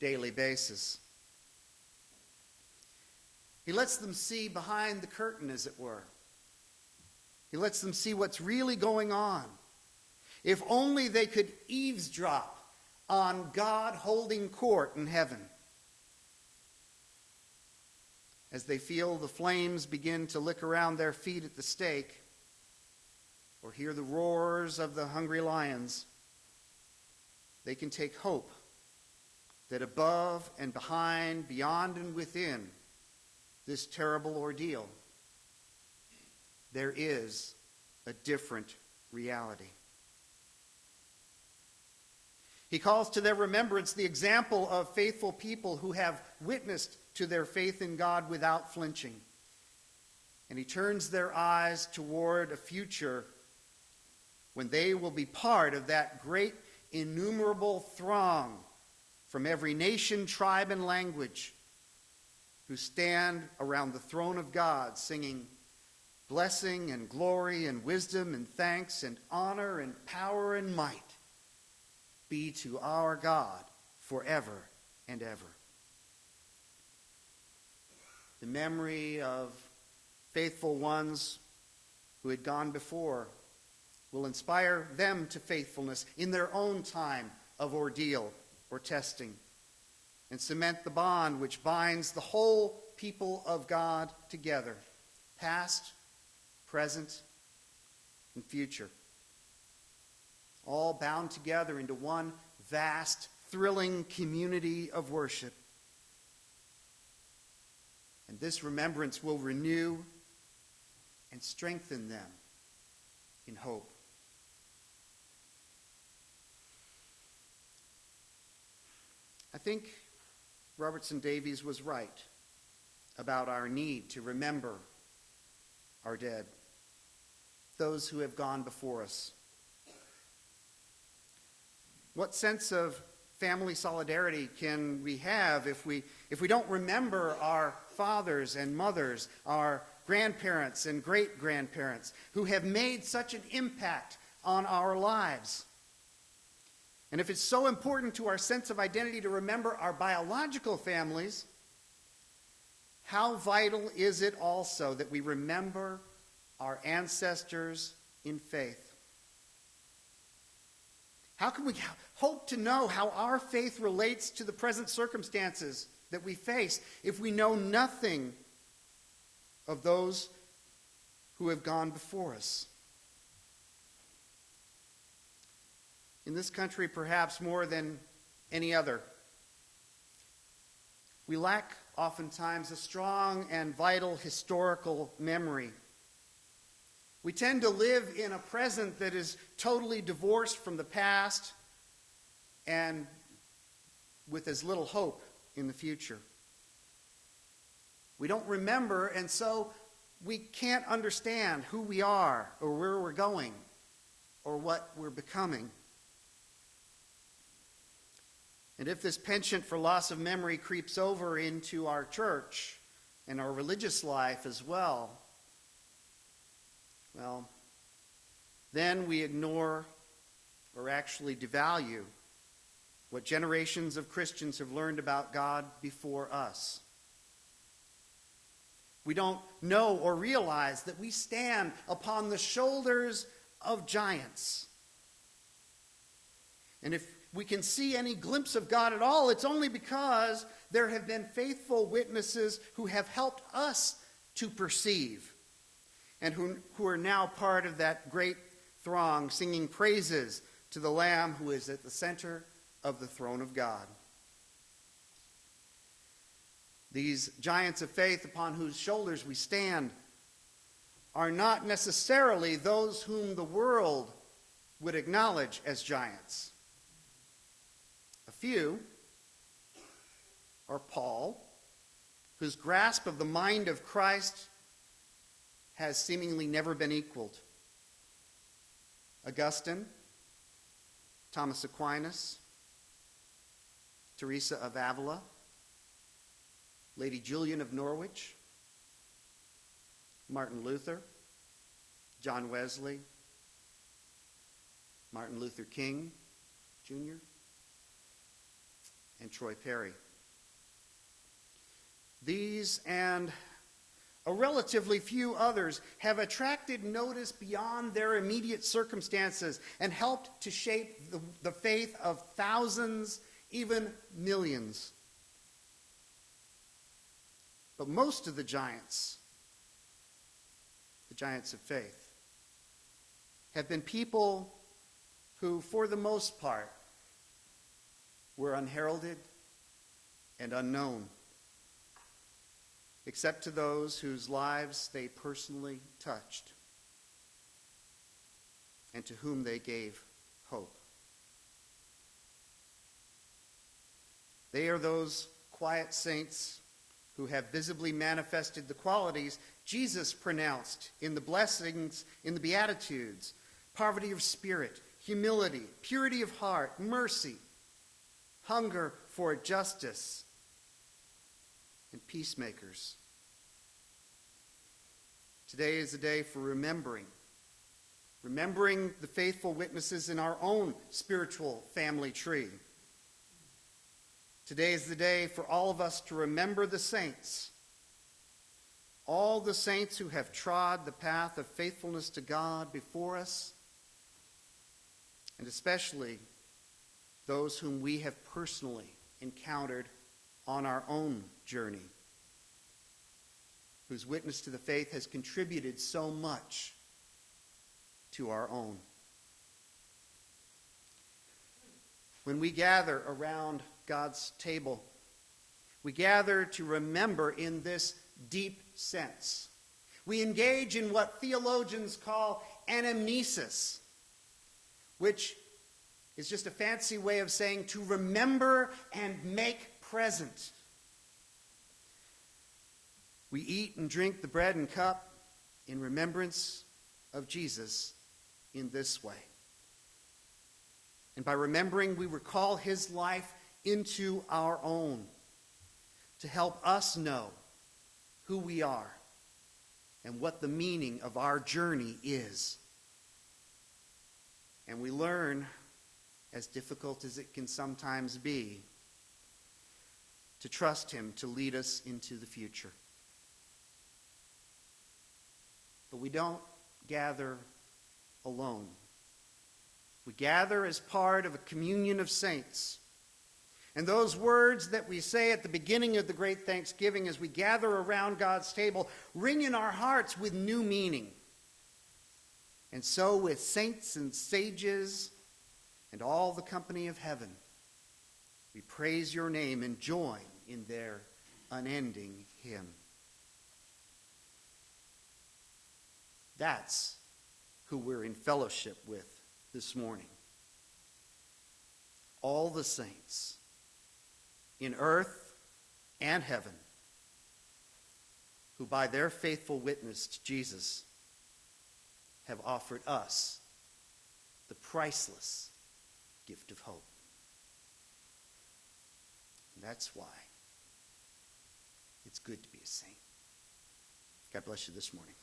daily basis. He lets them see behind the curtain, as it were. He lets them see what's really going on. If only they could eavesdrop on God holding court in heaven. As they feel the flames begin to lick around their feet at the stake, or hear the roars of the hungry lions, they can take hope that above and behind, beyond and within this terrible ordeal, there is a different reality. He calls to their remembrance the example of faithful people who have witnessed to their faith in God without flinching. And he turns their eyes toward a future when they will be part of that great innumerable throng from every nation, tribe, and language who stand around the throne of God singing, "Blessing and glory and wisdom and thanks and honor and power and might be to our God forever and ever." The memory of faithful ones who had gone before will inspire them to faithfulness in their own time of ordeal or testing, and cement the bond which binds the whole people of God together, past, present, and future, all bound together into one vast, thrilling community of worship. And this remembrance will renew and strengthen them in hope. I think Robertson Davies was right about our need to remember our dead, those who have gone before us. What sense of family solidarity can we have if we don't remember our fathers and mothers, our grandparents and great-grandparents who have made such an impact on our lives? And if it's so important to our sense of identity to remember our biological families, how vital is it also that we remember our ancestors in faith? How can we hope to know how our faith relates to the present circumstances that we face if we know nothing of those who have gone before us? In this country, perhaps more than any other, we lack oftentimes a strong and vital historical memory. We tend to live in a present that is totally divorced from the past and with as little hope in the future. We don't remember, and so we can't understand who we are or where we're going or what we're becoming. And if this penchant for loss of memory creeps over into our church and our religious life as well, then we ignore or actually devalue what generations of Christians have learned about God before us. We don't know or realize that we stand upon the shoulders of giants. And if we can see any glimpse of God at all, it's only because there have been faithful witnesses who have helped us to perceive, and who are now part of that great throng singing praises to the Lamb who is at the center of the throne of God. These giants of faith upon whose shoulders we stand are not necessarily those whom the world would acknowledge as giants. A few are Paul, whose grasp of the mind of Christ has seemingly never been equaled. Augustine, Thomas Aquinas, Teresa of Avila, Lady Julian of Norwich, Martin Luther, John Wesley, Martin Luther King Jr., and Troy Perry. These and a relatively few others have attracted notice beyond their immediate circumstances and helped to shape the faith of thousands, even millions. But most of the giants of faith, have been people who, for the most part, were unheralded and unknown, except to those whose lives they personally touched and to whom they gave hope. They are those quiet saints who have visibly manifested the qualities Jesus pronounced in the blessings, in the Beatitudes: poverty of spirit, humility, purity of heart, mercy, hunger for justice, and peacemakers. Today is a day for remembering the faithful witnesses in our own spiritual family tree. Today is the day for all of us to remember the saints, all the saints who have trod the path of faithfulness to God before us, and especially those whom we have personally encountered on our own journey, whose witness to the faith has contributed so much to our own. When we gather around God's table, we gather to remember in this deep sense. We engage in what theologians call anamnesis, which is just a fancy way of saying to remember and make present. We eat and drink the bread and cup in remembrance of Jesus in this way. And by remembering, we recall his life into our own to help us know who we are and what the meaning of our journey is. And we learn, as difficult as it can sometimes be, to trust him to lead us into the future. But we don't gather alone. We gather as part of a communion of saints. And those words that we say at the beginning of the Great Thanksgiving as we gather around God's table ring in our hearts with new meaning. And so with saints and sages and all the company of heaven, we praise your name and join in their unending hymn. That's who we're in fellowship with this morning. All the saints in earth and heaven, who by their faithful witness to Jesus have offered us the priceless gift of hope. And that's why it's good to be a saint. God bless you this morning.